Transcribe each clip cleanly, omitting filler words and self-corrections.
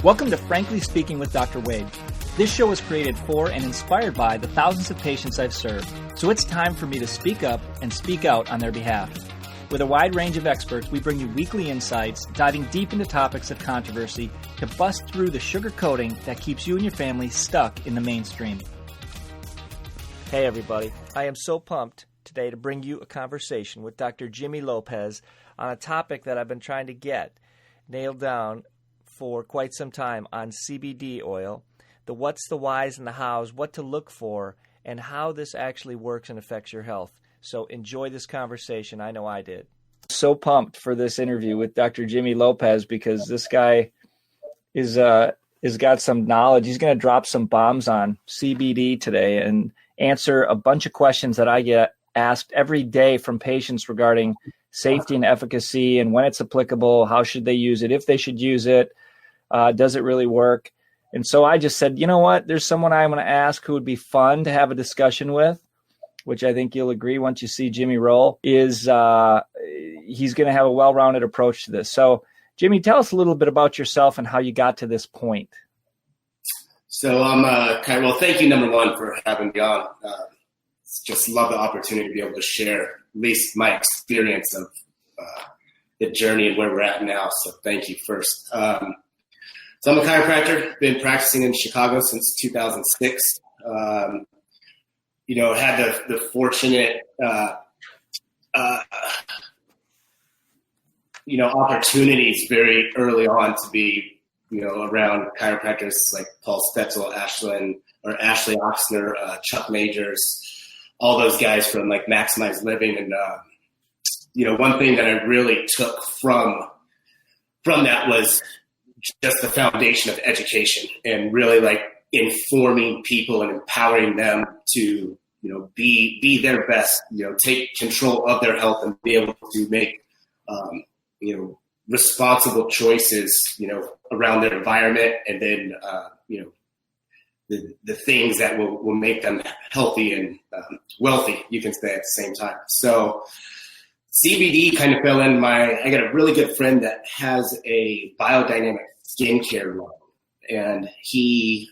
Welcome to Frankly Speaking with Dr. Wade. This show was created for and inspired by the thousands of patients I've served, so it's time for me to speak up and speak out on their behalf. With a wide range of experts, we bring you weekly insights, diving deep into topics of controversy to bust through the sugar coating that keeps you and your family stuck in the mainstream. Hey everybody, I am so pumped today to bring you a conversation with Dr. Jimmy Lopez on a topic that I've been trying to get nailed down for quite some time on CBD oil, the what's, the whys, and the hows, what to look for, and how this actually works and affects your health. So enjoy this conversation. I know I did. So pumped for this interview with Dr. Jimmy Lopez because this guy is got some knowledge. He's going to drop some bombs on CBD today and answer a bunch of questions that I get asked every day from patients regarding safety and efficacy and when it's applicable, how should they use it, if they should use it, does it really work? And so I just said, you know what, there's someone I'm going to ask who would be fun to have a discussion with, which I think you'll agree once you see Jimmy roll, is he's going to have a well-rounded approach to this. So Jimmy, tell us a little bit about yourself and how you got to this point. So well, thank you, number one, for having me on. Just love the opportunity to be able to share at least my experience of the journey and where we're at now. So thank you first. So I'm a chiropractor, been practicing in Chicago since 2006. Had the fortunate, opportunities very early on to be, around chiropractors like Paul Spetzel, Ashley Oxner, Chuck Majors, all those guys from like Maximize Living. And, one thing that I really took from that was just the foundation of education and really like informing people and empowering them to, be their best, take control of their health and be able to make, responsible choices, around their environment and then, the things that will make them healthy and wealthy, you can say at the same time. So CBD kind of fell in I got a really good friend that has a biodynamic skincare line, and he's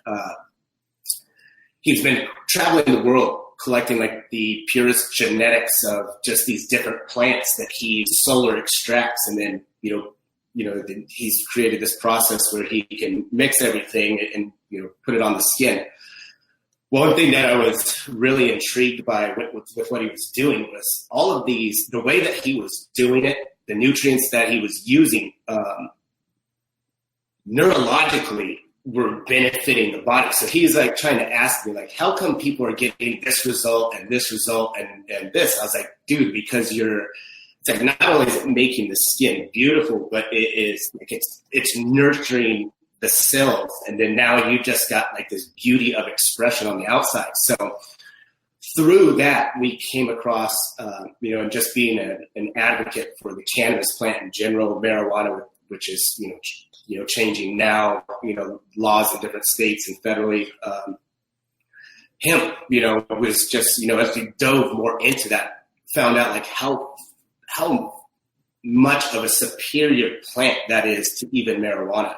been traveling the world collecting like the purest genetics of just these different plants that he solar extracts, and then he's created this process where he can mix everything and put it on the skin. One thing that I was really intrigued by with what he was doing was all of these, the way that he was doing it, the nutrients that he was using, neurologically were benefiting the body. So he's like trying to ask me, like, how come people are getting this result and this result and this? I was like, dude, because it's like not only is it making the skin beautiful, but it is like it's nurturing the cells, and then now you just got like this beauty of expression on the outside. So through that, we came across, and just being an advocate for the cannabis plant in general, marijuana, which is changing now, laws in different states and federally. Hemp, was just, as we dove more into that, found out like how much of a superior plant that is to even marijuana.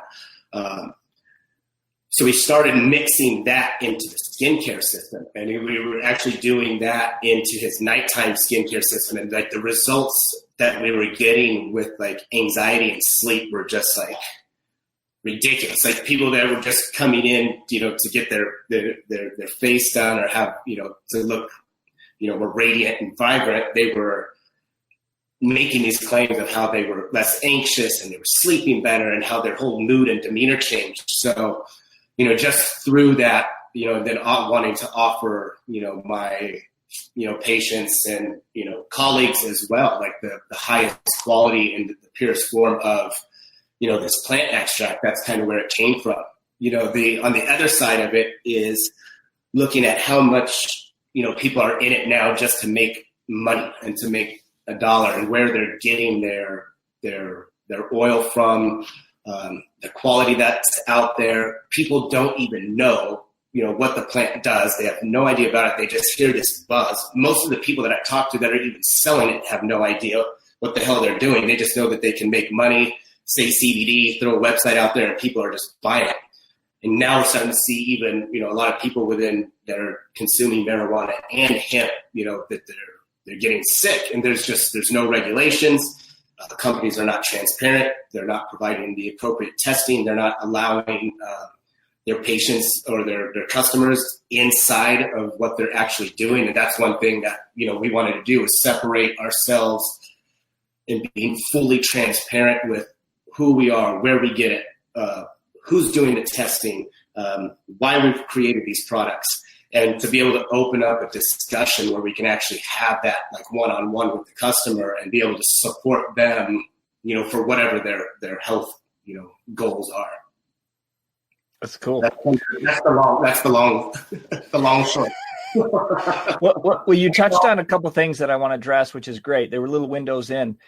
So we started mixing that into the skincare system, and we were actually doing that into his nighttime skincare system. And like the results that we were getting with like anxiety and sleep were just like ridiculous. Like people that were just coming in, to get their face done or have, to look, more radiant and vibrant. They were making these claims of how they were less anxious and they were sleeping better and how their whole mood and demeanor changed. So, just through that, then wanting to offer, my, patients and, colleagues as well, like the highest quality and the purest form of, this plant extract. That's kind of where it came from. On the other side of it is looking at how much, people are in it now just to make money and to make a dollar, and where they're getting their oil from, the quality that's out there. People don't even know, what the plant does. They have no idea about it. They just hear this buzz. Most of the people that I talk to that are even selling it have no idea what the hell they're doing. They just know that they can make money say CBD, throw a website out there and people are just buying it. And now we're starting to see even, a lot of people within that are consuming marijuana and hemp, that they're getting sick, and there's no regulations. Companies are not transparent. They're not providing the appropriate testing. They're not allowing their patients or their customers inside of what they're actually doing. And that's one thing that, we wanted to do, is separate ourselves and being fully transparent with who we are, where we get it, who's doing the testing, why we've created these products, and to be able to open up a discussion where we can actually have that like one-on-one with the customer and be able to support them, for whatever their health, goals are. That's cool. That's the long short. Well, you touched on a couple of things that I want to address, which is great. They were little windows in.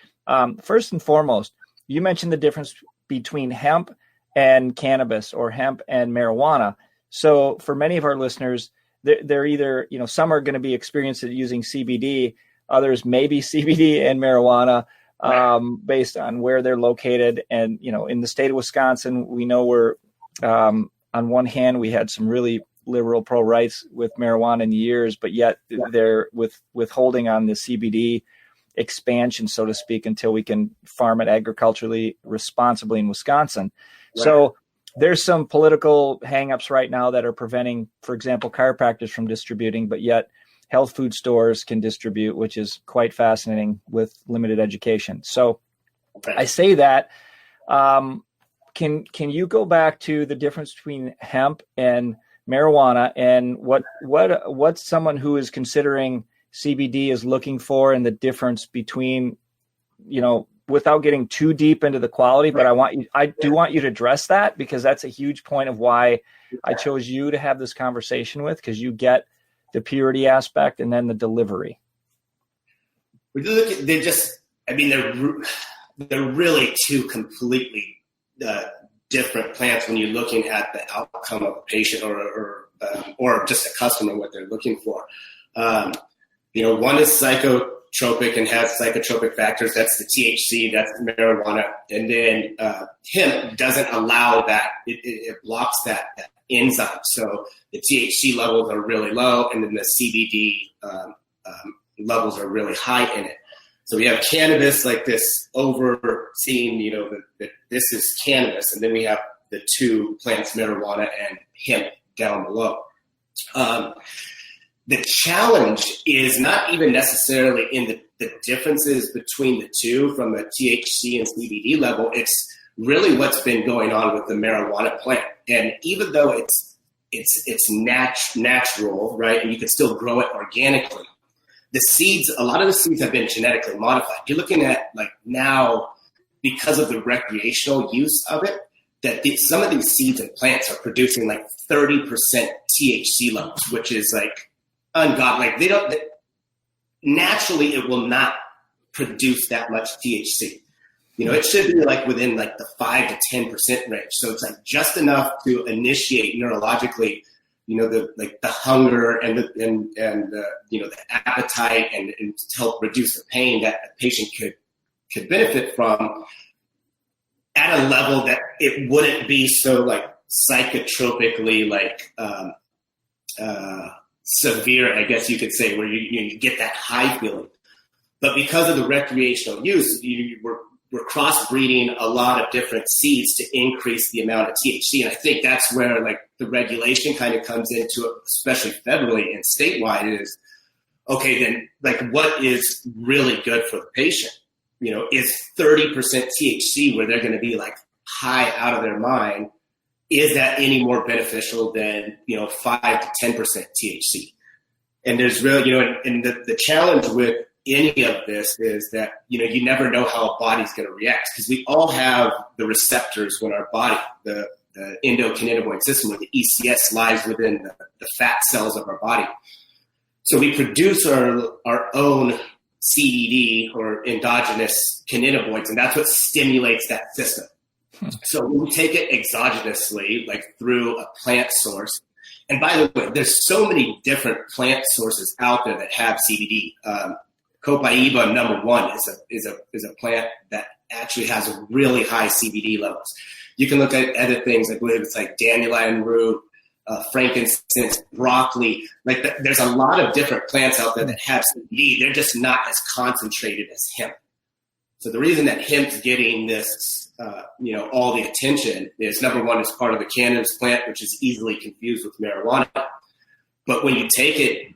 First and foremost, you mentioned the difference between hemp and cannabis, or hemp and marijuana. So for many of our listeners, they're either, some are going to be experienced at using CBD, others maybe CBD and marijuana, based on where they're located. And, in the state of Wisconsin, we know we're, on one hand, we had some really liberal pro-rights with marijuana in years, but yet they're withholding on the CBD expansion, so to speak, until we can farm it agriculturally responsibly in Wisconsin. Right. So there's some political hangups right now that are preventing, for example, chiropractors from distributing, but yet health food stores can distribute, which is quite fascinating with limited education. So I say that, can you go back to the difference between hemp and marijuana, and what someone who is considering CBD is looking for, and the difference between, without getting too deep into the quality, but I do want you to address that, because that's a huge point of why I chose you to have this conversation with, because you get the purity aspect and then the delivery. They're really two completely different plants when you're looking at the outcome of a patient or just a customer, what they're looking for. One is psychotropic and has psychotropic factors. That's the THC, that's marijuana. And then hemp doesn't allow that. It blocks that enzyme. So the THC levels are really low, and then the CBD levels are really high in it. So we have cannabis like this overseeing, that this is cannabis. And then we have the two plants, marijuana and hemp, down below. The challenge is not even necessarily in the differences between the two from a THC and CBD level. It's really what's been going on with the marijuana plant. And even though it's natural, right, and you can still grow it organically, the seeds, a lot of the seeds have been genetically modified. You're looking at like now, because of the recreational use of it, that some of these seeds and plants are producing like 30% THC levels, which is like ungodly. Like naturally it will not produce that much THC. It should be like within like the 5 to 10% range. So it's like just enough to initiate neurologically, the hunger and the appetite and to help reduce the pain that a patient could benefit from, at a level that it wouldn't be so like psychotropically severe, I guess you could say, where you get that high feeling. But because of the recreational use, we're crossbreeding a lot of different seeds to increase the amount of THC. And I think that's where like the regulation kind of comes into it, especially federally and statewide, is, okay, then like what is really good for the patient? Is 30% THC where they're going to be like high out of their mind? Is that any more beneficial than, 5 to 10% THC? And there's really, and the challenge with any of this is that, you never know how a body's going to react, because we all have the receptors when our body, the endocannabinoid system, where the ECS lies within the fat cells of our body. So we produce our own CBD, or endogenous cannabinoids, and that's what stimulates that system. So when we take it exogenously, like through a plant source, and by the way, there's so many different plant sources out there that have CBD. Copaiba #1 is a plant that actually has really high CBD levels. You can look at other things, I believe it's like dandelion root, frankincense, broccoli. There's a lot of different plants out there that have CBD. They're just not as concentrated as hemp. So the reason that hemp's getting this, all the attention is #1 is part of the cannabis plant, which is easily confused with marijuana. But when you take it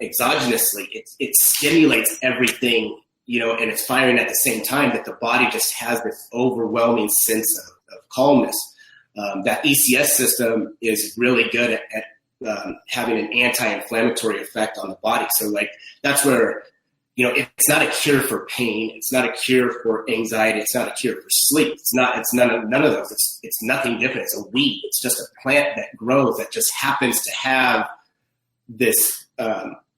exogenously, it stimulates everything, and it's firing at the same time that the body just has this overwhelming sense of calmness. That ECS system is really good at having an anti-inflammatory effect on the body. So that's where, it's not a cure for pain. It's not a cure for anxiety. It's not a cure for sleep. It's none of those. It's nothing different. It's a weed. It's just a plant that grows that just happens to have this,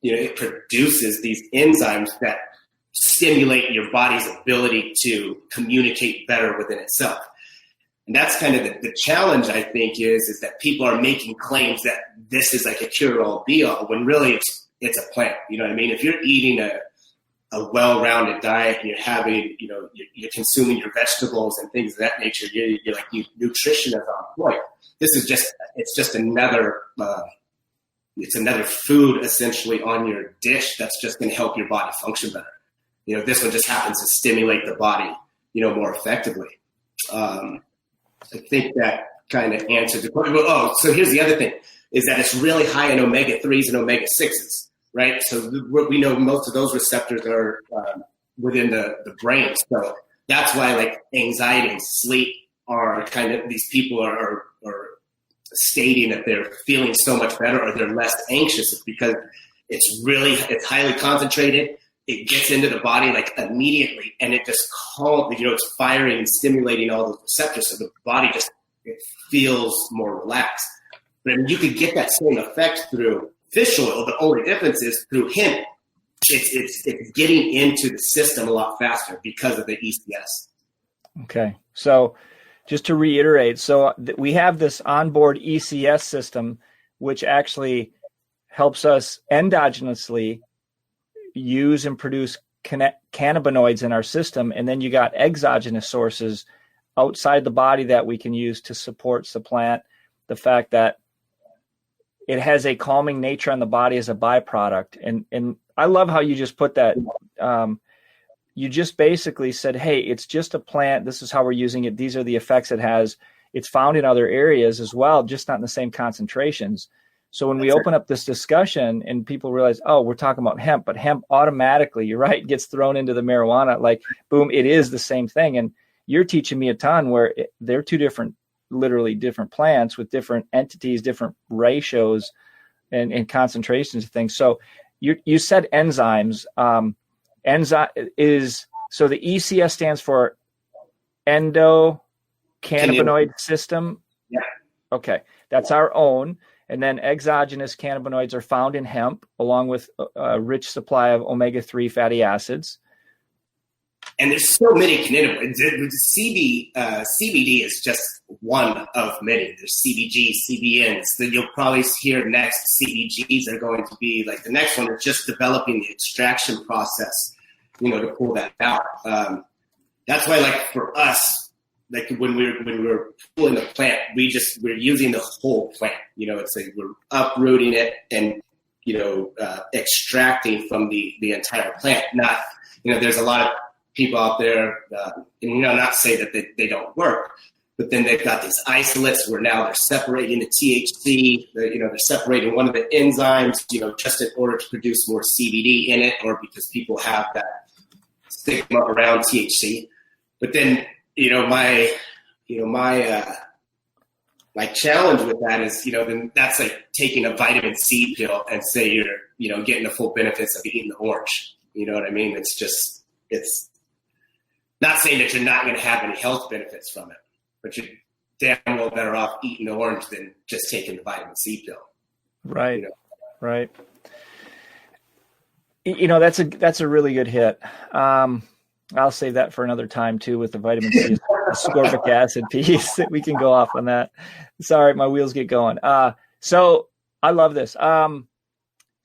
it produces these enzymes that stimulate your body's ability to communicate better within itself. And that's kind of the challenge, I think, is that people are making claims that this is like a cure-all, be-all, when really it's a plant. You know what I mean? If you're eating a well-rounded diet and you're having, you're consuming your vegetables and things of that nature, you're like, nutrition is on point. It's just another food essentially on your dish that's just going to help your body function better. This one just happens to stimulate the body, more effectively. I think that kind of answered the question. Oh, so here's the other thing, is that it's really high in omega-3s and omega-6s, right? So we know most of those receptors are within the brain. So that's why anxiety and sleep are kind of, these people are stating that they're feeling so much better or they're less anxious. It's because it's highly concentrated. It gets into the body immediately, and it just it's firing and stimulating all those receptors, so the body it feels more relaxed. But you could get that same effect through fish oil. The only difference is through hemp, it's getting into the system a lot faster because of the ECS. Okay, so just to reiterate, we have this onboard ECS system, which actually helps us endogenously use and produce cannabinoids in our system. And then you got exogenous sources outside the body that we can use to support the plant. The fact that it has a calming nature on the body as a byproduct. And I love how you just put that. You just basically said, hey, it's just a plant. This is how we're using it. These are the effects it has. It's found in other areas as well, just not in the same concentrations. So when we open up this discussion and people realize, oh, we're talking about hemp, but hemp automatically, you're right, gets thrown into the marijuana, boom, it is the same thing. And you're teaching me a ton where they're literally different plants with different entities, different ratios and concentrations of things. So you said enzymes. Enzyme is, so the ECS stands for endocannabinoid system. Yeah. Okay. That's our own. And then exogenous cannabinoids are found in hemp, along with a rich supply of omega-3 fatty acids. And there's so many cannabinoids. CBD is just one of many. There's CBG, CBNs. Then you'll probably hear next CBGs are going to be the next one is just developing the extraction process, to pull that out. That's why for us, when we're pulling the plant, we're using the whole plant. It's we're uprooting it and extracting from the entire plant. Not there's a lot of people out there, and not say that they don't work, but then they've got these isolates where now they're separating the THC. They're separating one of the enzymes, just in order to produce more CBD in it, or because people have that stigma around THC. But then my challenge with that is, then that's taking a vitamin C pill and say you're, getting the full benefits of eating the orange. You know what I mean? It's not saying that you're not going to have any health benefits from it, but you're damn well better off eating the orange than just taking the vitamin C pill. Right. Right. That's a really good hit. I'll save that for another time too, with the vitamin C, ascorbic acid piece. We can go off on that. Sorry, my wheels get going. So I love this.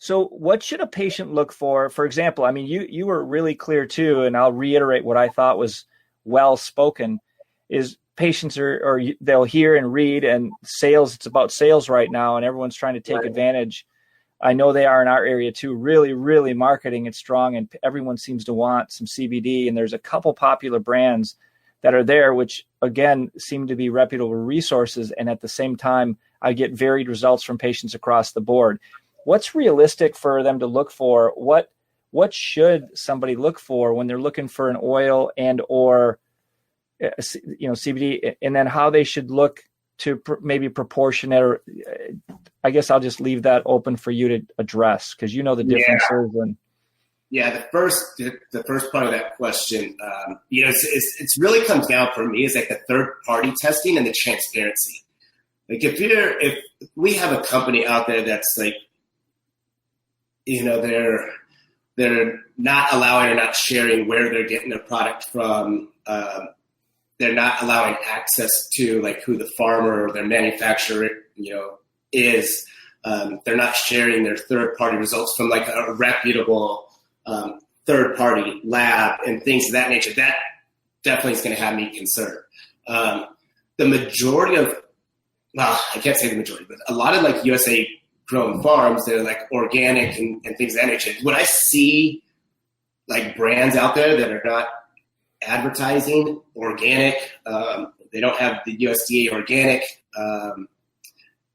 So what should a patient look for? For example, I mean, you were really clear too, and I'll reiterate what I thought was well spoken, is patients or they'll hear and read and sales, it's about sales right now, and everyone's trying to take advantage. I know they are in our area too, really, really marketing it strong, and everyone seems to want some CBD, and there's a couple popular brands that are there, which again, seem to be reputable resources. And at the same time, I get varied results from patients across the board. What's realistic for them to look for? What should somebody look for when they're looking for an oil and or CBD, and then how they should look to maybe proportion it? Or I guess I'll just leave that open for you to address, because you know the differences. The first part of that question, it's really comes down for me is like the third party testing and the transparency. Like if we have a company out there that's like, they're not allowing or not sharing where they're getting their product from. They're not allowing access to like who the farmer or their manufacturer, is. They're not sharing their third party results from like a reputable third party lab and things of that nature. That definitely is going to have me concerned. The majority of, I can't say the majority, but a lot of like USA grown farms, they're like organic and things of that nature. When I see like brands out there that are not advertising organic, they don't have the USDA organic,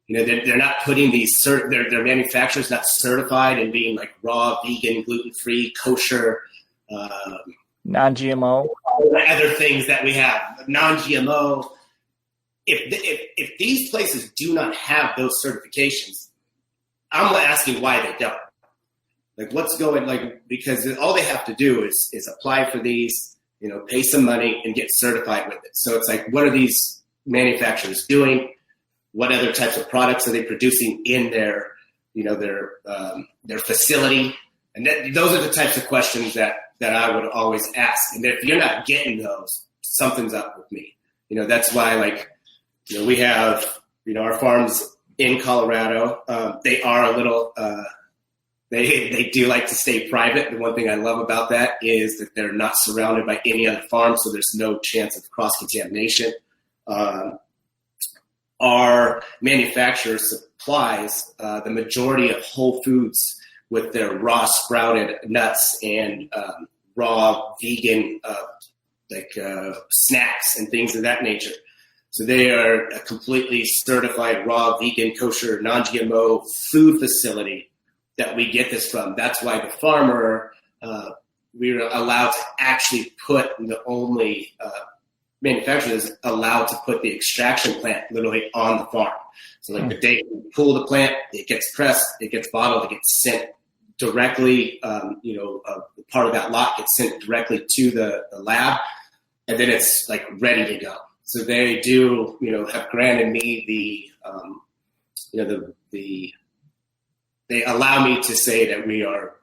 they're not putting these their manufacturers not certified and being like raw, vegan, gluten-free, kosher, non-GMO, other things that we have, non-GMO. If these places do not have those certifications, I'm asking why they don't. Like, what's going, like, because all they have to do is apply for these, pay some money and get certified with it. So it's like, what are these manufacturers doing? What other types of products are they producing in their facility? And those are the types of questions that I would always ask. And if you're not getting those, something's up with me. That's why, we have, our farms in Colorado. They are a little, they do like to stay private. The one thing I love about that is that they're not surrounded by any other farms, so there's no chance of cross-contamination. Our manufacturer supplies the majority of whole foods with their raw sprouted nuts and raw vegan snacks and things of that nature. So they are a completely certified raw, vegan, kosher, non-GMO food facility that we get this from. That's why the farmer, we are allowed to actually put the only manufacturer is allowed to put the extraction plant literally on the farm. So the day we pull the plant, it gets pressed, it gets bottled, it gets sent directly, part of that lot gets sent directly to the lab, and then it's like ready to go. So they do, have granted me they allow me to say that we are,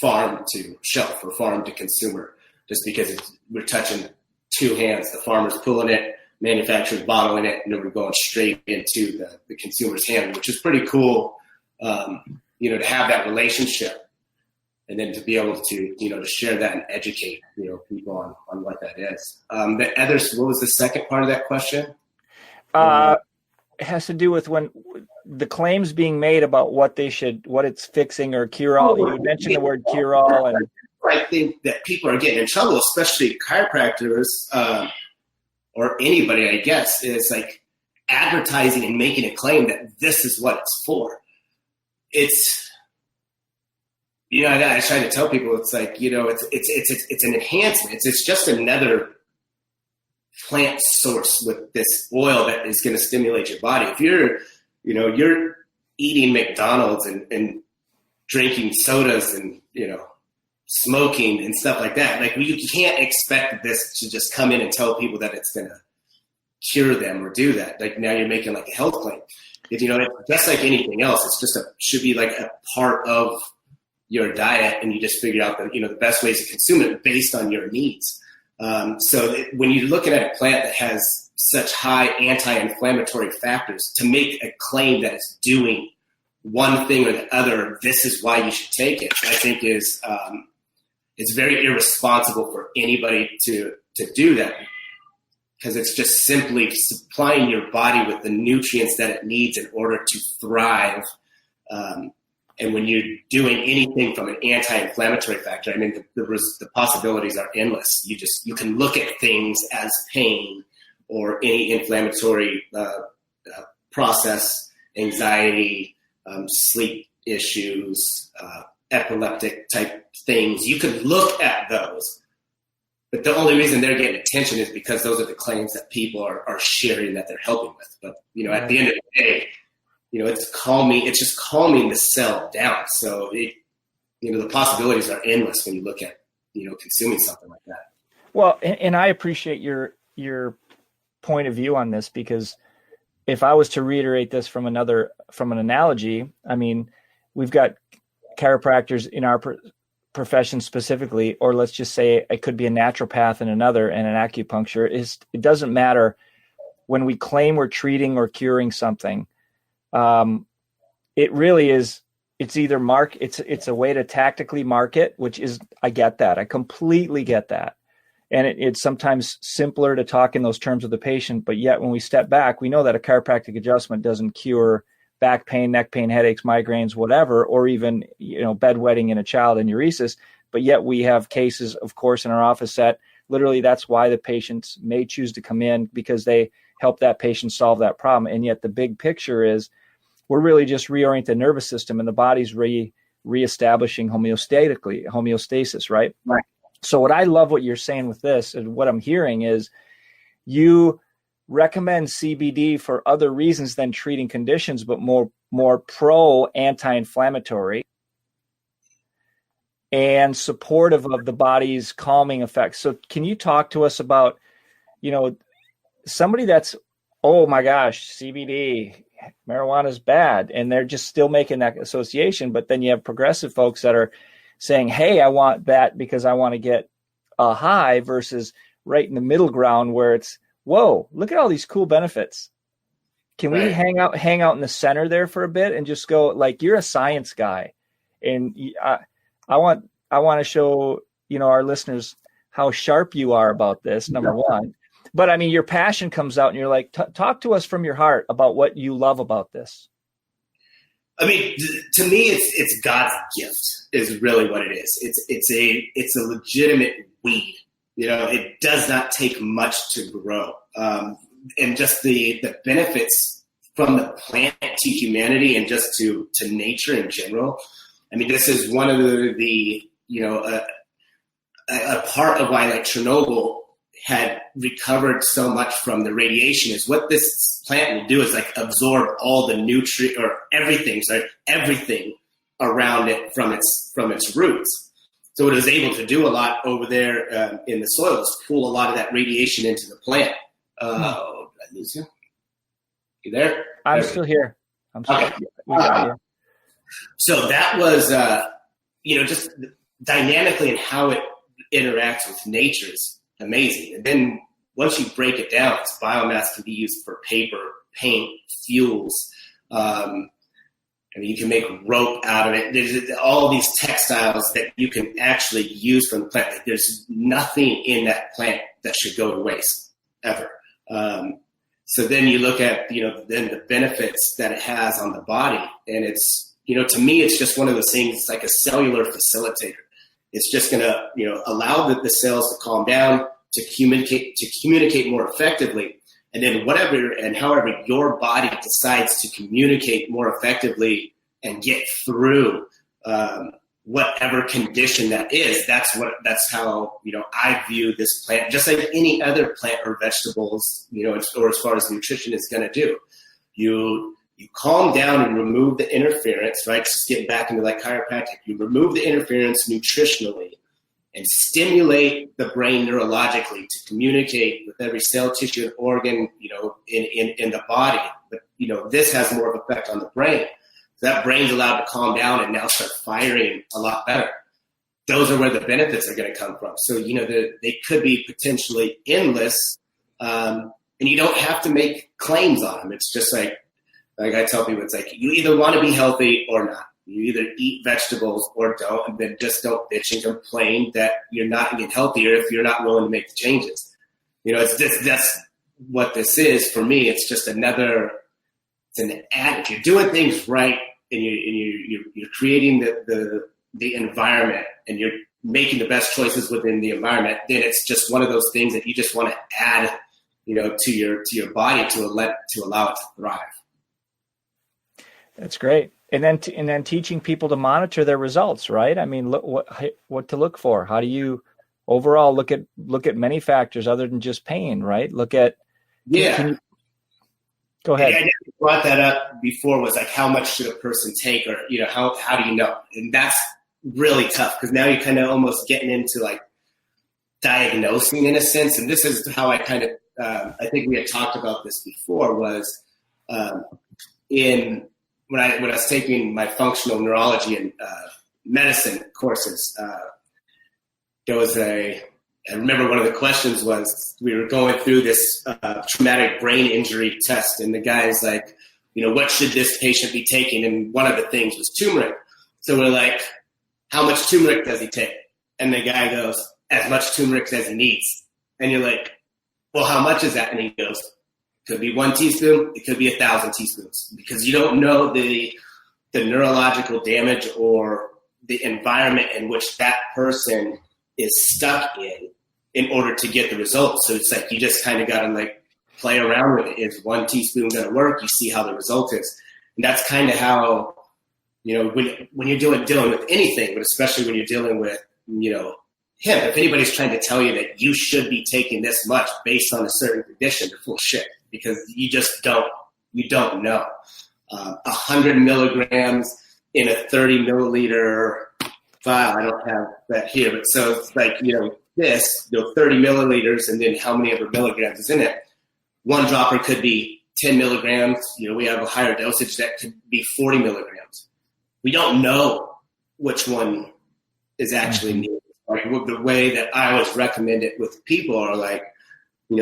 farm to shelf or farm to consumer, just because we're touching two hands. The farmer's pulling it, manufacturer's bottling it, and then we're going straight into the consumer's hand, which is pretty cool, to have that relationship. And then to be able to, to share that and educate, people on what that is. What was the second part of that question? It has to do with when the claims being made about what it's fixing or cure-all. You mentioned the word cure-all. And I think that people are getting in trouble, especially chiropractors or anybody, I guess, is like advertising and making a claim that this is what it's for. I try to tell people, it's like, it's an enhancement. It's just another plant source with this oil that is going to stimulate your body. If you're eating McDonald's and drinking sodas and, smoking and stuff like that, like you can't expect this to just come in and tell people that it's going to cure them or do that. Like now you're making like a health claim. It's just like anything else. It's just should be like a part of your diet, and you just figure out the best ways to consume it based on your needs. When you're looking at a plant that has such high anti-inflammatory factors, to make a claim that it's doing one thing or the other, this is why you should take it, I think is it's very irresponsible for anybody to do that, because it's just simply supplying your body with the nutrients that it needs in order to thrive. And when you're doing anything from an anti-inflammatory factor, I mean, the possibilities are endless. You can look at things as pain or any inflammatory process, anxiety, sleep issues, epileptic type things. You could look at those, but the only reason they're getting attention is because those are the claims that people are sharing that they're helping with. But, at the end of the day, it's just calming the cell down. So the possibilities are endless when you look at, consuming something like that. Well, and I appreciate your point of view on this, because if I was to reiterate this from an analogy, I mean, we've got chiropractors in our profession specifically, or let's just say it could be a naturopath in another, and an acupuncture. It doesn't matter when we claim we're treating or curing something. It really is. It's either it's a way to tactically market, which is, I get that. I completely get that. And it's sometimes simpler to talk in those terms with the patient, but yet when we step back, we know that a chiropractic adjustment doesn't cure back pain, neck pain, headaches, migraines, whatever, or even, bedwetting in a child and uresis. But yet we have cases, of course, in our office that literally that's why the patients may choose to come in, because they help that patient solve that problem. And yet the big picture is we're really just reorienting the nervous system, and the body's reestablishing homeostasis, right? Right. So what I love what you're saying with this, and what I'm hearing is you recommend CBD for other reasons than treating conditions, but more pro anti-inflammatory and supportive of the body's calming effects. So can you talk to us about, somebody that's, oh my gosh, CBD, marijuana is bad, and they're just still making that association. But then you have progressive folks that are saying, hey, I want that because I want to get a high, versus right in the middle ground where it's, whoa, look at all these cool benefits. Can we hang out in the center there for a bit and just go, like, you're a science guy, and I want to show, our listeners how sharp you are about this, number one. But I mean, your passion comes out, and you're like, talk to us from your heart about what you love about this. I mean, to me, it's God's gift is really what it is. It's a legitimate weed. It does not take much to grow. And just the benefits from the plant to humanity and just to nature in general. I mean, this is one of the a part of why, like, Chernobyl had recovered so much from the radiation, is what this plant will do is, like, absorb all the nutrient or everything around it from its roots. So it was able to do a lot over there in the soil, is pull a lot of that radiation into the plant. Did I lose you? You there? I'm still here. Okay. So that was, just dynamically and how it interacts with nature is amazing. And then once you break it down, its biomass can be used for paper, paint, fuels. You can make rope out of it. There's all these textiles that you can actually use from the plant. Like, there's nothing in that plant that should go to waste ever. So then you look at, then the benefits that it has on the body. And it's, to me, it's just one of those things. It's like a cellular facilitator. It's just going to, allow the cells to calm down, to communicate more effectively. And then however your body decides to communicate more effectively and get through whatever condition that is, that's how, I view this plant, just like any other plant or vegetables, or as far as nutrition is going to do. You calm down and remove the interference, right? Just get back into like chiropractic. You remove the interference nutritionally and stimulate the brain neurologically to communicate with every cell, tissue, and organ, in the body. But, this has more of an effect on the brain. So that brain's allowed to calm down and now start firing a lot better. Those are where the benefits are going to come from. So, they could be potentially endless, and you don't have to make claims on them. It's just like, Like I tell people, it's like you either want to be healthy or not. You either eat vegetables or don't, and then just don't bitch and complain that you're not getting healthier if you're not willing to make the changes. It's just, that's what this is for me. It's just it's an addict. You're doing things right, and you're creating the environment, and you're making the best choices within the environment. Then it's just one of those things that you just want to add, to your body to allow it to thrive. That's great. And then teaching people to monitor their results, right? I mean, look what to look for. How do you overall look at many factors other than just pain, right? Look at go ahead. I brought that up before, was like, how much should a person take, or how do you know? And that's really tough, because now you're kind of almost getting into like diagnosing in a sense. And this is how I kind of I think we had talked about this before, was when I was taking my functional neurology and medicine courses, I remember one of the questions was, we were going through this traumatic brain injury test, and the guy's like, what should this patient be taking? And one of the things was turmeric. So we're like, how much turmeric does he take? And the guy goes, as much turmeric as he needs. And you're like, well, how much is that? And he goes, could be 1 teaspoon, it could be 1,000 teaspoons, because you don't know the neurological damage or the environment in which that person is stuck in order to get the results. So it's like, you just kind of got to like play around with it. Is 1 teaspoon going to work? You see how the result is. And that's kind of how, when you're dealing with anything, but especially when you're dealing with, hemp, if anybody's trying to tell you that you should be taking this much based on a certain condition, they're full of shit, because you just don't know. 100 milligrams in a 30 milliliter vial. I don't have that here, but so it's like, 30 milliliters, and then how many other milligrams is in it. One dropper could be 10 milligrams. We have a higher dosage that could be 40 milligrams. We don't know which one is actually needed. Like, the way that I always recommend it with people are like,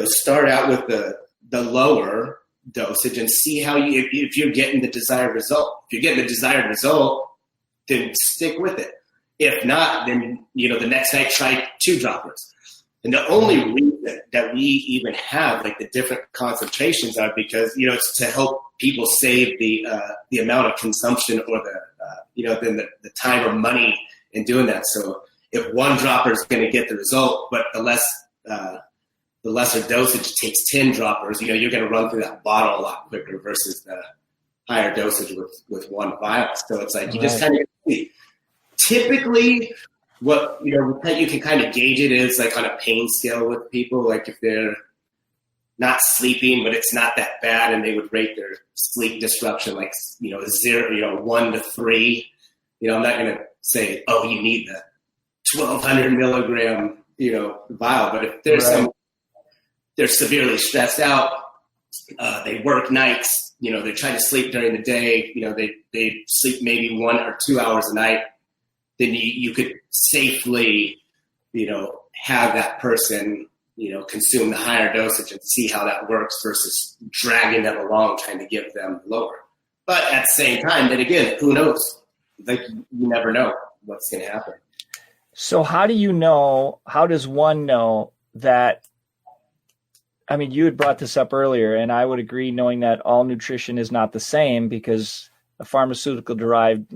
start out with the lower dosage and see how if you're getting the desired result. If you're getting the desired result, then stick with it. If not, then, the next night try 2 droppers. And the only reason that we even have like the different concentrations are because, it's to help people save the amount of consumption or then the time or money in doing that. So if 1 dropper is going to get the result, but the lesser dosage takes 10 droppers, you're going to run through that bottle a lot quicker versus the higher dosage with 1 vial. So it's like, you just kind of typically what, you can kind of gauge it is like on a pain scale with people. Like if they're not sleeping, but it's not that bad, and they would rate their sleep disruption like, 0, 1 to 3. I'm not going to say, oh, you need the 1,200 milligram, vial. But if there's they're severely stressed out, they work nights, they try to sleep during the day, they sleep maybe 1 or 2 hours a night, then you could safely, have that person, consume the higher dosage and see how that works versus dragging them along, trying to give them lower. But at the same time, then again, who knows? Like, you never know what's going to happen. So how does one know that, I mean, you had brought this up earlier, and I would agree, knowing that all nutrition is not the same, because a pharmaceutical derived,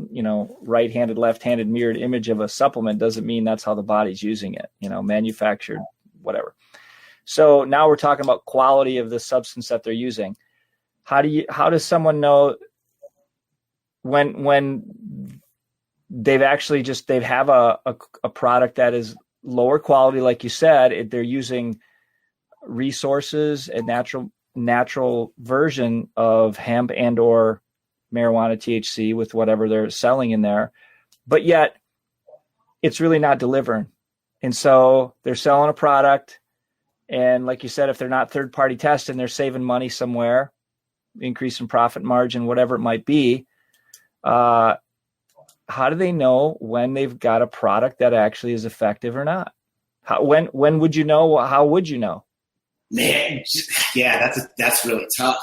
right-handed, left-handed mirrored image of a supplement doesn't mean that's how the body's using it, manufactured, whatever. So now we're talking about quality of the substance that they're using. How does someone know when they have a product that is lower quality, like you said, they're using resources and natural version of hemp and or marijuana THC with whatever they're selling in there, but yet it's really not delivering. And so they're selling a product, and like you said, if they're not third-party tested, they're saving money somewhere, increasing profit margin, whatever it might be. How do they know when they've got a product that actually is effective or not? When would you know? How would you know? Man, yeah, that's really tough.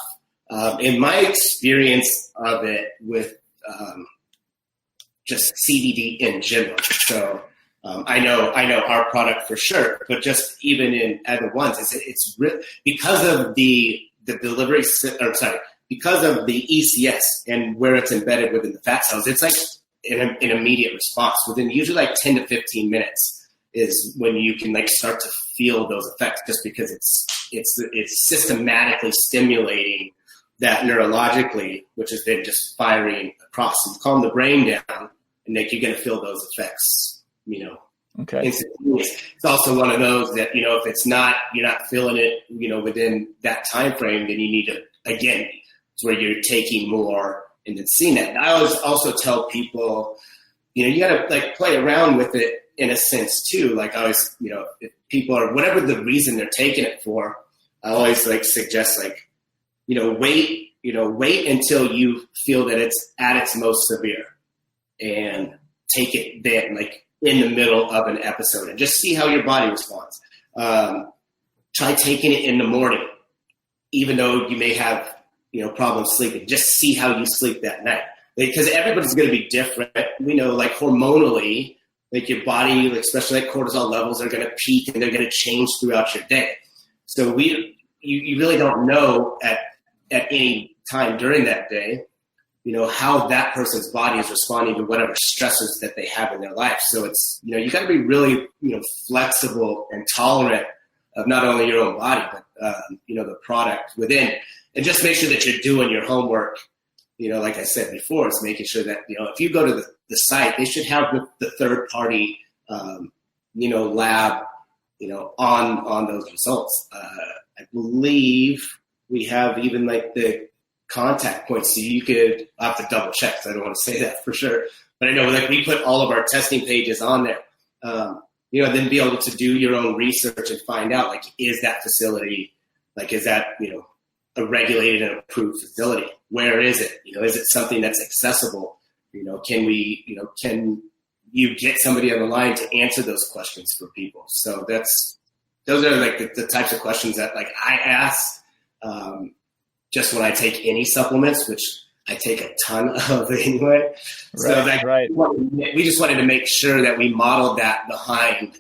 In my experience of it with just CBD in general, so I know our product for sure, but just even in other ones, it's because of the delivery, because of the ECS and where it's embedded within the fat cells, it's like an immediate response. Within usually like 10 to 15 minutes is when you can like start to feel those effects, just because it's systematically stimulating that neurologically, which is then just firing across and calm the brain down, and like you're going to feel those effects, Okay. instantaneous. It's also one of those that, if you're not feeling it, within that time frame, then you need to, again, it's where you're taking more and then seeing that. And I always also tell people, you got to like play around with it in a sense too. Like I always, if people are, whatever the reason they're taking it for, I always like suggest like, wait until you feel that it's at its most severe and take it then, like in the middle of an episode, and just see how your body responds. Try taking it in the morning, even though you may have, problems sleeping. Just see how you sleep that night, because everybody's going to be different. We know, like hormonally, like your body, especially like cortisol levels, are going to peak and they're going to change throughout your day. So you really don't know at any time during that day, how that person's body is responding to whatever stressors that they have in their life. So it's, you got to be really, flexible and tolerant of not only your own body, but, the product within, and just make sure that you're doing your homework. Like I said before, it's making sure that, if you go to the site, they should have the third party, lab, on those results. I believe we have even like the contact points, so you could, I have to double check, so I don't want to say that for sure, but I know like we put all of our testing pages on there, then be able to do your own research and find out, like, is that facility, like, is that, a regulated and approved facility? Where is it? Is it something that's accessible? Can you get somebody on the line to answer those questions for people? So those are like the types of questions that like I ask, just when I take any supplements, which I take a ton of anyway. So we just wanted to make sure that we modeled that behind,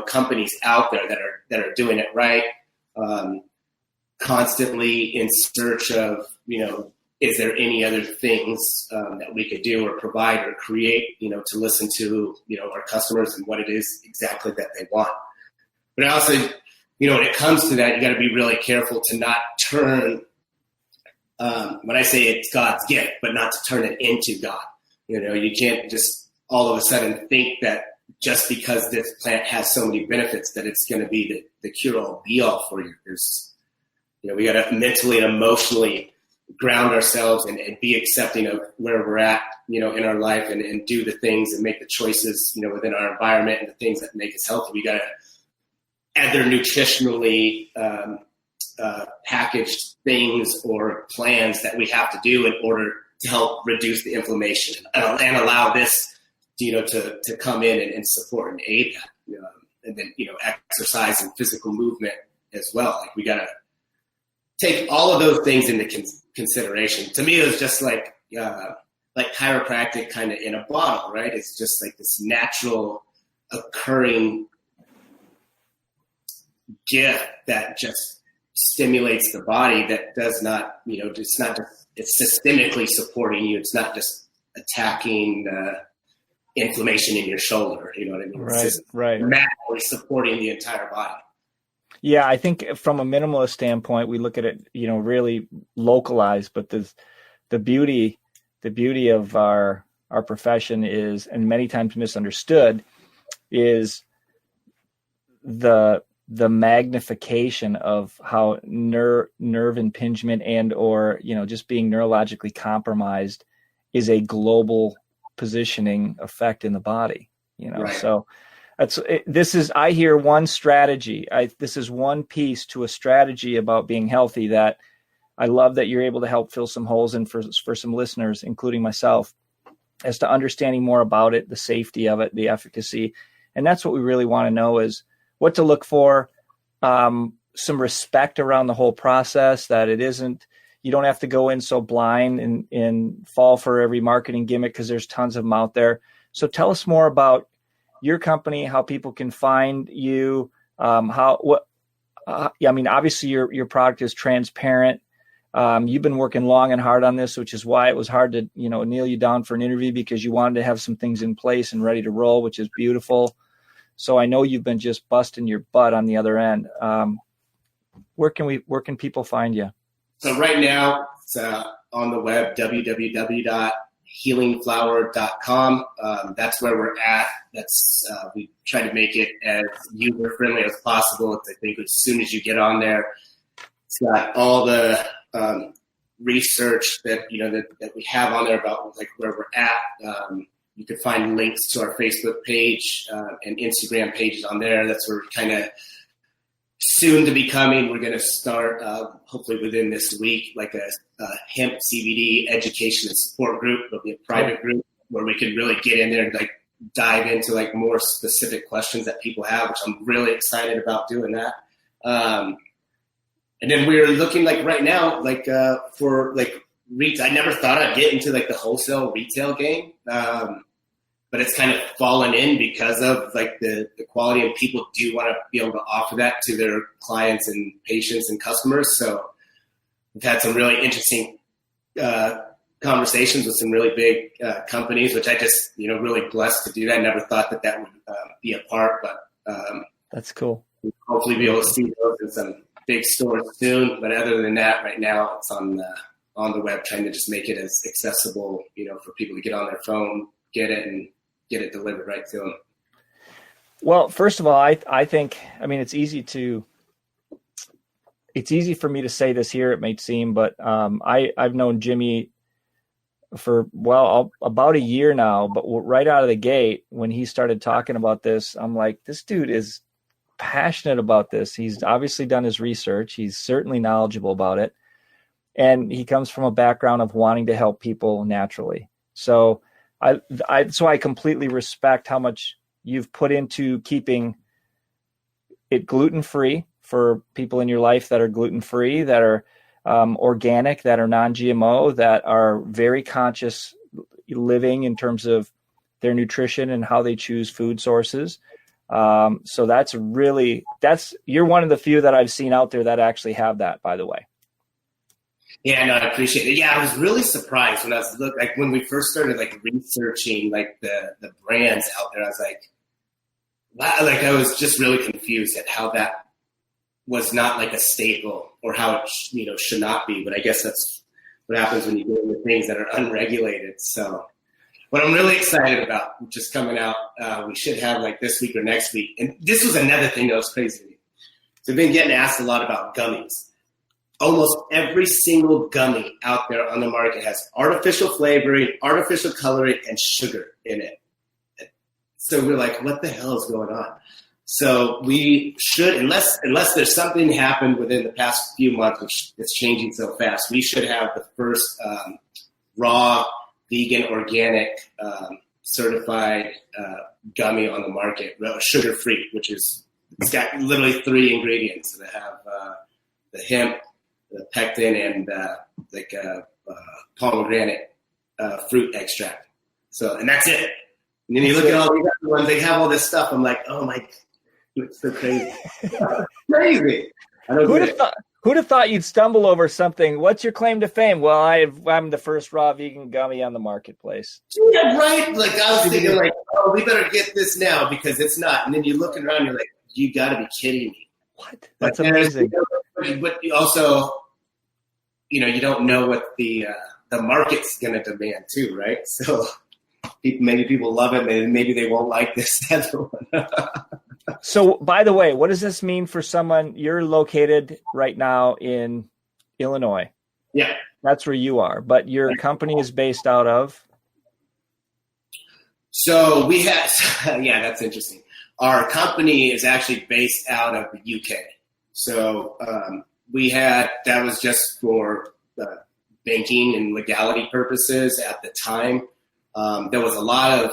companies out there that are doing it right, constantly in search of, is there any other things that we could do or provide or create, to listen to, our customers and what it is exactly that they want. But also, when it comes to that, you got to be really careful to not turn, when I say it's God's gift, but not to turn it into God. You can't just all of a sudden think that just because this plant has so many benefits that it's going to be the cure-all, be-all for you. We got to mentally and emotionally ground ourselves and be accepting of where we're at, in our life, and do the things and make the choices, within our environment and the things that make us healthy. We got to either nutritionally packaged things or plans that we have to do in order to help reduce the inflammation and allow this, to come in and support and aid that. And then, exercise and physical movement as well. Like we got to take all of those things into consideration. To me, it was just like chiropractic kind of in a bottle, right? It's just like this natural occurring gift that just stimulates the body, that does not, it's not just, it's systemically supporting you. It's not just attacking the inflammation in your shoulder. You know what I mean? It's just manually supporting the entire body. Yeah, I think from a minimalist standpoint, we look at it, really localized, but the beauty of our profession is, and many times misunderstood, is the magnification of how nerve impingement and or just being neurologically compromised is a global positioning effect in the body. So I hear one strategy. This is one piece to a strategy about being healthy that I love that you're able to help fill some holes in for some listeners, including myself, as to understanding more about it, the safety of it, the efficacy. And that's what we really want to know, is what to look for, some respect around the whole process, that it isn't, you don't have to go in so blind and fall for every marketing gimmick, because there's tons of them out there. So tell us more about your company, how people can find you, obviously your product is transparent. You've been working long and hard on this, which is why it was hard to, nail you down for an interview, because you wanted to have some things in place and ready to roll, which is beautiful. So I know you've been just busting your butt on the other end. Where can people find you? So right now it's on the web, www.healingflower.com. That's where we're at. We try to make it as user friendly as possible. I think as soon as you get on there, it's got all the research that we have on there about like where we're at. You can find links to our Facebook page and Instagram pages on there. That's where we're kind of soon to be coming. We're going to start, hopefully within this week, like a hemp CBD education and support group. It'll be a private group where we can really get in there and like dive into like more specific questions that people have, which I'm really excited about doing that. And then we're looking like right now, like for like I never thought I'd get into like the wholesale retail game. But it's kind of fallen in because of like the quality, and people do want to be able to offer that to their clients and patients and customers. So we've had some really interesting conversations with some really big companies, which I just, really blessed to do that. I never thought that would be a part, but that's cool. We'll hopefully be able to see those in some big stores soon. But other than that, right now it's on the web, trying to just make it as accessible, for people to get on their phone, get it, and get it delivered right to them. Well, first of all, I think, it's easy for me to say this here, it may seem, but I've known Jimmy for, about a year now, but right out of the gate, when he started talking about this, I'm like, this dude is passionate about this. He's obviously done his research. He's certainly knowledgeable about it. And he comes from a background of wanting to help people naturally. So I completely respect how much you've put into keeping it gluten-free for people in your life that are gluten-free, that are organic, that are non-GMO, that are very conscious living in terms of their nutrition and how they choose food sources. So you're one of the few that I've seen out there that actually have that, by the way. Yeah, no, I appreciate it. Yeah, I was really surprised when when we first started like researching like the brands out there. I was like, wow, like I was just really confused at how that was not like a staple, or how it should not be. But I guess that's what happens when you get into things that are unregulated. So what I'm really excited about, which is coming out, we should have like this week or next week. And this was another thing that was crazy to me. So I've been getting asked a lot about gummies. Almost every single gummy out there on the market has artificial flavoring, artificial coloring, and sugar in it. So we're like, what the hell is going on? So we should, unless there's something happened within the past few months, which is changing so fast, we should have the first raw, vegan, organic, certified gummy on the market, sugar-free, it's got literally 3 ingredients that have the hemp, the pectin, and pomegranate fruit extract. So, and that's it. And then you look at all these other ones, they have all this stuff. I'm like, oh my, it's so crazy. Crazy. Who'd have thought you'd stumble over something? What's your claim to fame? Well, I'm the first raw vegan gummy on the marketplace. Yeah, right. Like I was thinking like, oh, we better get this now because it's not. And then you're looking around, you're like, you gotta be kidding me. What? That's amazing. But you also, you don't know what the market's going to demand too, right? So maybe people love it, maybe they won't like this other one. So, by the way, what does this mean for someone? You're located right now in Illinois. Yeah. That's where you are, but your company is based out of? So we have, yeah, that's interesting. Our company is actually based out of the UK. So that was just for banking and legality purposes at the time. There was a lot of,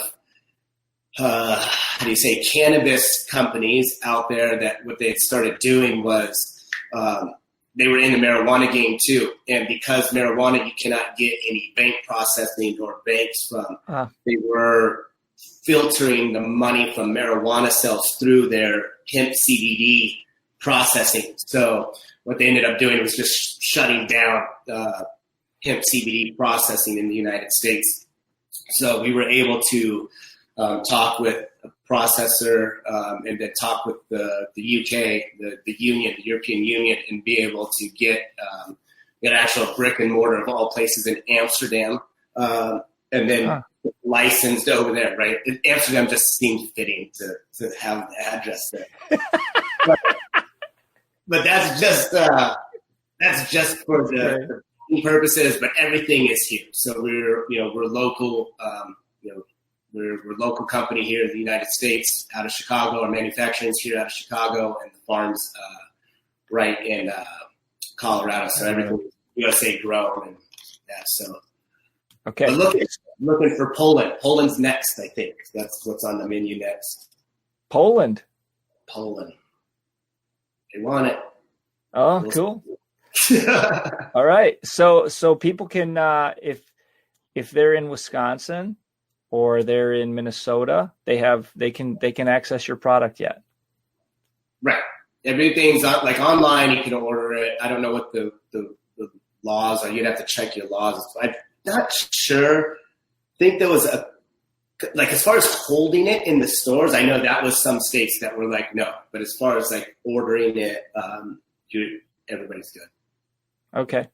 cannabis companies out there that what they had started doing was they were in the marijuana game too. And because marijuana, you cannot get any bank processing or banks from, they were filtering the money from marijuana sales through their hemp CBD processing. So what they ended up doing was just shutting down hemp CBD processing in the United States. So we were able to talk with a processor and then talk with the UK, the union, the European Union, and be able to get an actual brick and mortar of all places in Amsterdam, and then licensed over there, right? Amsterdam just seemed fitting to have the address there. but that's just for the purposes, but everything is here. So we're local, we're a local company here in the United States, out of Chicago. Our manufacturing's here out of Chicago, and the farm's right in Colorado. So everything is USA grown, and that. So okay, but looking for Poland. Poland's next, I think. That's what's on the menu next. Poland. They want it. Oh, cool. All right. So people can, if they're in Wisconsin or they're in Minnesota, they can access your product yet. Right. Everything's like online. You can order it. I don't know what the laws are. You'd have to check your laws. I'm not sure. I think there was as far as holding it in the stores, I know that was some states that were like, no, but as far as like ordering it, everybody's good. Okay.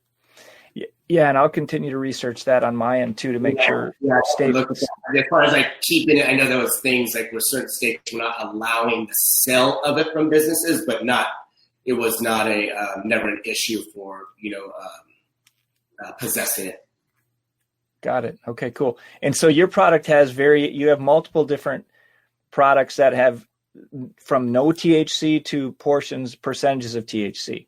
Yeah, and I'll continue to research that on my end too to make sure states. As far as like keeping it, I know there was things like where certain states were not allowing the sale of it from businesses, but it was not never an issue for possessing it. Got it. Okay, cool. And so your product you have multiple different products that have from no THC to percentages of THC.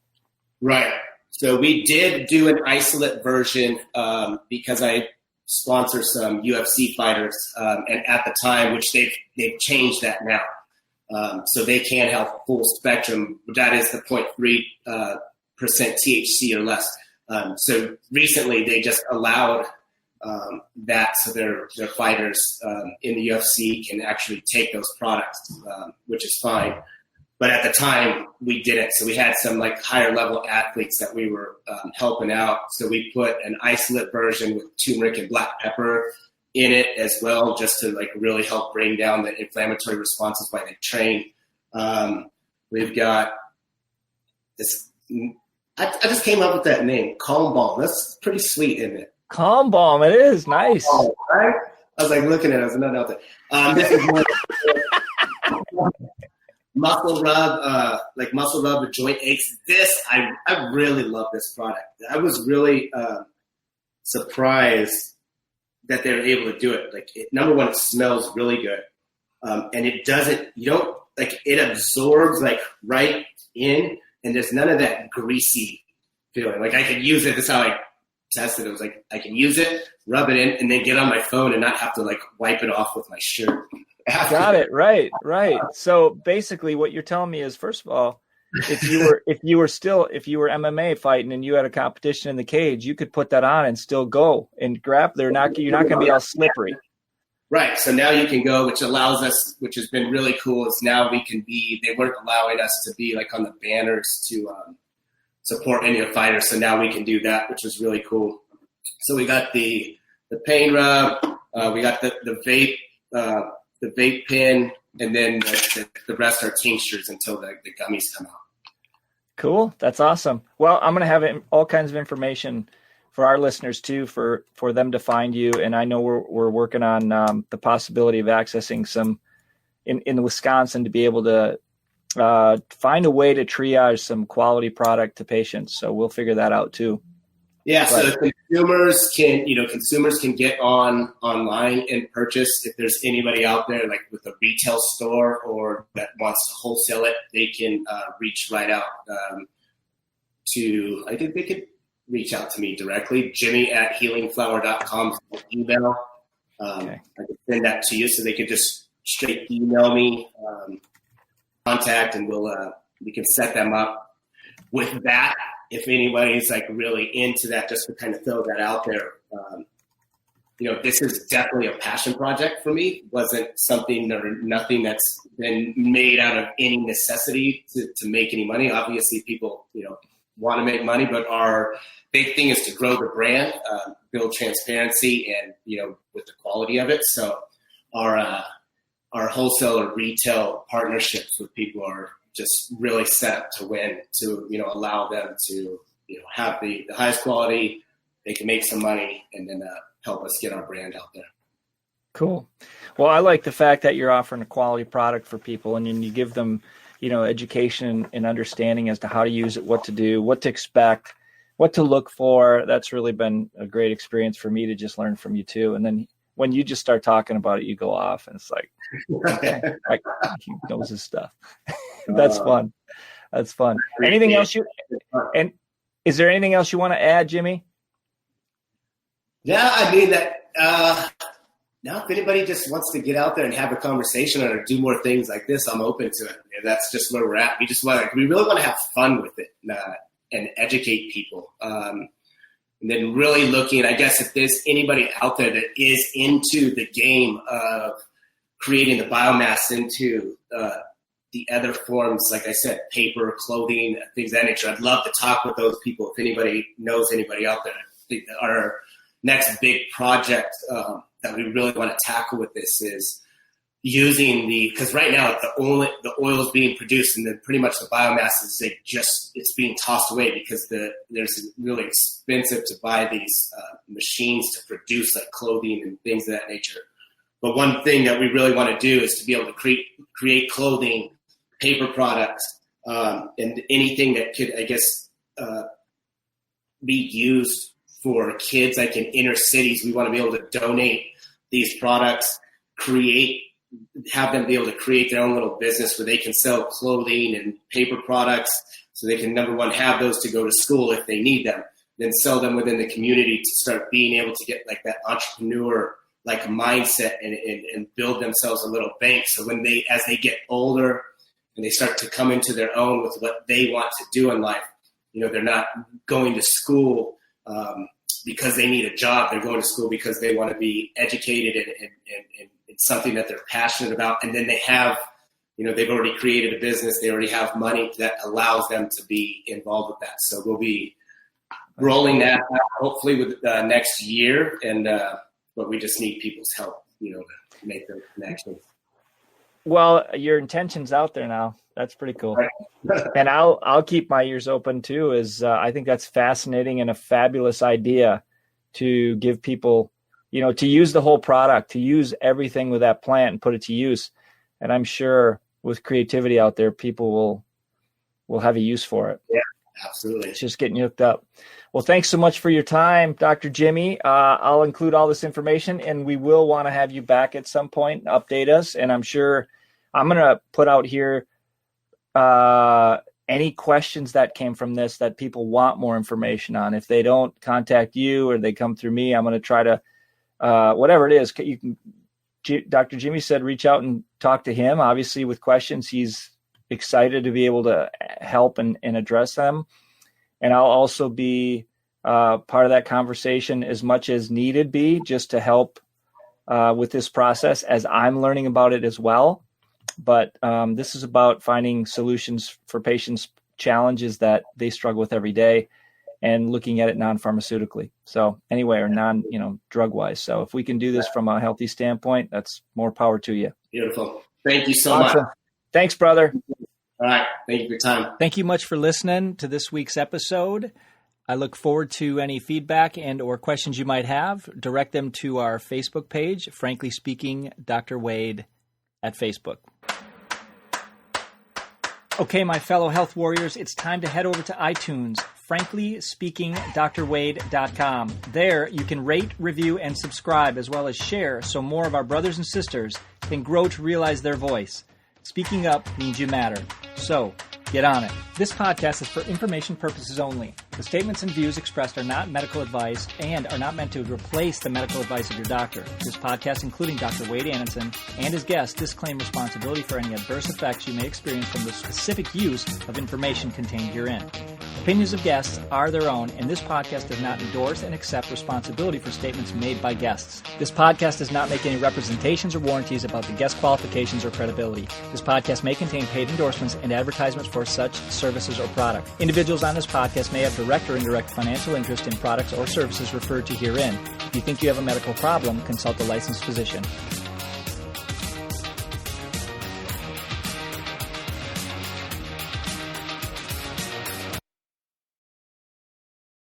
Right. So we did do an isolate version because I sponsor some UFC fighters, and at the time, which they've changed that now, so they can have full spectrum. That is the 0.3% THC or less. So recently, they just allowed that, so their fighters in the UFC can actually take those products, which is fine. But at the time, we didn't. So we had some like higher level athletes that we were helping out. So we put an isolate version with turmeric and black pepper in it as well, just to like really help bring down the inflammatory responses while they train. We've got this. I just came up with that name, Calm Balm. That's pretty sweet, isn't it? Calm Balm. It is nice. Oh, right? I was like looking at it. I was not out there. This is one. Muscle rub with joint aches. I really love this product. I was really surprised that they were able to do it. Like, number one, it smells really good, and it absorbs like right in, and there's none of that greasy feeling. Like I could use it. That's how I tested it. It was like I can use it, rub it in, and then get on my phone and not have to like wipe it off with my shirt. Got it. Right. So basically what you're telling me is, first of all, if you were MMA fighting and you had a competition in the cage, you could put that on and still go and grab. You're not going to be all slippery. Right. So now you can go, which allows us, which has been really cool, is now we can they weren't allowing us to be like on the banners to support any of the fighters. So now we can do that, which is really cool. So we got the pain rub, we got the vape, the vape pen, and then the rest are tinctures until the gummies come out. Cool. That's awesome. Well, I'm going to have all kinds of information for our listeners too, for them to find you. And I know we're working on the possibility of accessing some in Wisconsin to be able to find a way to triage some quality product to patients. So we'll figure that out too. Yeah, so consumers can get online and purchase. If there's anybody out there like with a retail store or that wants to wholesale it, they can reach right out I think they could reach out to me directly, Jimmy@healingflower.com email. Okay. I can send that to you, so they could just straight email me, contact, and we can set them up with that. if anybody's like really into that, just to kind of throw that out there, this is definitely a passion project for me. Wasn't something or nothing that's been made out of any necessity to make any money. Obviously, people, want to make money, but our big thing is to grow the brand, build transparency, and, with the quality of it. So our wholesale or retail partnerships with people are just really set to win, to, allow them to, have the highest quality, they can make some money, and then help us get our brand out there. Cool. Well, I like the fact that you're offering a quality product for people, and then you give them, education and understanding as to how to use it, what to do, what to expect, what to look for. That's really been a great experience for me to just learn from you too. And then when you just start talking about it, you go off, and it's like, okay, he knows his stuff. That's fun. That's fun. Anything else and is there anything else you want to add, Jimmy? Yeah, I mean that. Now, if anybody just wants to get out there and have a conversation or do more things like this, I'm open to it. And that's just where we're at. We really want to have fun with it and educate people. And then really looking, I guess, if there's anybody out there that is into the game of creating the biomass into the other forms, like I said, paper, clothing, things of that nature, I'd love to talk with those people. If anybody knows anybody out there, I think that our next big project that we really want to tackle with this is using because right now the oil is being produced, and then pretty much the biomass is it's being tossed away because there's really expensive to buy these machines to produce like clothing and things of that nature. But one thing that we really want to do is to be able to create clothing, paper products, and anything that could, I guess, be used for kids like in inner cities. We want to be able to donate these products, have them be able to create their own little business where they can sell clothing and paper products, so they can, number one, have those to go to school if they need them, then sell them within the community to start being able to get like that entrepreneur like mindset and build themselves a little bank. So as they get older and they start to come into their own with what they want to do in life, they're not going to school because they need a job. They're going to school because they want to be educated and it's something that they're passionate about. And then they have, they've already created a business. They already have money that allows them to be involved with that. So we'll be rolling that out hopefully with next year. And but we just need people's help, to make those connections. Well, your intention's out there now. That's pretty cool. And I'll keep my ears open too, I think that's fascinating and a fabulous idea to give people, to use the whole product, to use everything with that plant and put it to use. And I'm sure with creativity out there, people will have a use for it. Yeah, absolutely. It's just getting you hooked up. Well, thanks so much for your time, Dr. Jimmy. I'll include all this information, and we will want to have you back at some point and update us. And I'm sure I'm going to put out here any questions that came from this that people want more information on. If they don't contact you or they come through me, I'm going to try to, whatever it is, you can, Dr. Jimmy said, reach out and talk to him. Obviously with questions, he's excited to be able to help and address them. And I'll also be part of that conversation as much as needed be, just to help with this process as I'm learning about it as well. But this is about finding solutions for patients' challenges that they struggle with every day and looking at it non-pharmaceutically. So anyway, or drug wise. So if we can do this from a healthy standpoint, that's more power to you. Beautiful. Thank you so much. Thanks, brother. All right. Thank you for your time. Thank you much for listening to this week's episode. I look forward to any feedback and or questions you might have. Direct them to our Facebook page, Frankly Speaking, Dr. Wade at Facebook. Okay, my fellow health warriors, it's time to head over to iTunes, franklyspeakingdrwade.com. There, you can rate, review, and subscribe, as well as share so more of our brothers and sisters can grow to realize their voice. Speaking up means you matter. So, get on it. This podcast is for information purposes only. The statements and views expressed are not medical advice and are not meant to replace the medical advice of your doctor. This podcast, including Dr. Wade Annenson and his guests, disclaim responsibility for any adverse effects you may experience from the specific use of information contained herein. Opinions of guests are their own, and this podcast does not endorse and accept responsibility for statements made by guests. This podcast does not make any representations or warranties about the guest qualifications or credibility. This podcast may contain paid endorsements and advertisements for such services or products. Individuals on this podcast may have direct or indirect financial interest in products or services referred to herein. If you think you have a medical problem, consult a licensed physician.